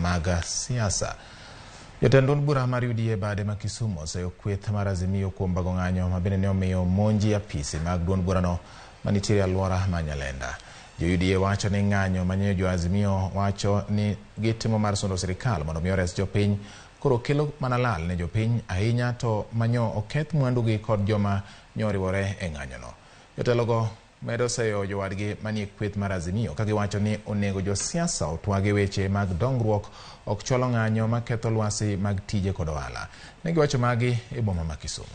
mag siasa. Jotend bura mar UDA bade ma Kisumu oseyo kweth mar Azimio kuom bago ng'anyo ma bende ne omiyo monji apisi mag duond burano manitiere alwora ma Nyalenda. Jo UDA wacho ni ng'anyo manyo jo Azimio wacho ni gitimo mar sundo sirikal mondo mi ores jopiny, koro kelo mana lal ne jopiny ahinya to manyo oketh mwandugi kod joma nyoriwore e ng'anyono. Jotelogo medo seyo jowadgi manie kweth mar Azimio ka giwacho ni onego jo siasa otwagi weche mag dongruok ok cholo ng'anyo maketho lwasi mag tije kod ohala. Ne giwacho magi e boma ma Kisumu.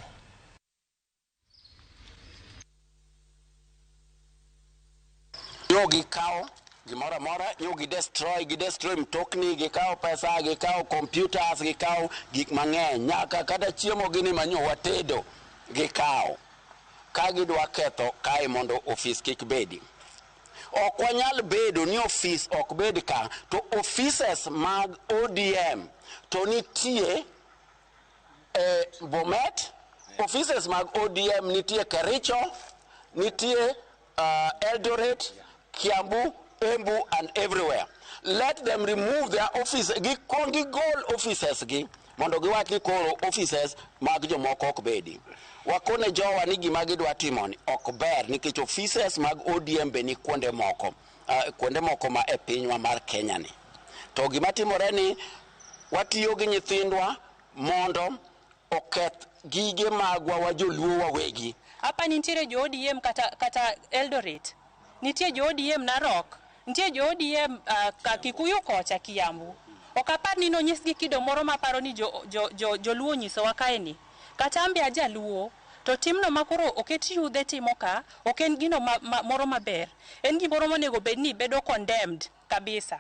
Yogi kao gimora mora, yogi destroy mtokni, gikao pesa, gikao computers, gikao gik mang'eny, nyaka kata chiemo gini manyo watedo gikao. Ka gidwa ketho kae mondo ofis kik bedi. Ok wanyal bedo ni ofis ok bed ka, to offices mag ODM to nitie Bomet, offices mag ODM nitie Kericho, nitie Eldoret, Kiambu, Embu, and everywhere. Let them remove their offices. Gikongi goal offices gi mondo giwach ni koro offices mag jomoko ok bedi. Wakone jowa ni gima gidwa timo ni ok ber nikech offices mag ODM be ni kuonde moko ma e pinywa mar Kenya ni. To gima timore ni watiyo gi nyithindwa mondo oketh gige magwa wa joluo wawegi. Hapa nitiere jo ODM kata Eldoret, nitie jo ODM Narok, nitie jo ODM Kikuyu kocha Kiambu. Okapar ni nonyisgi kido moro maparo ni joluo nyisowa kaeni. Kata ambe aja luo, to timno makoro oketi yudhe timo ka, ok en gino moro maber. En gimoro monego bedni bedo condemned kabisa.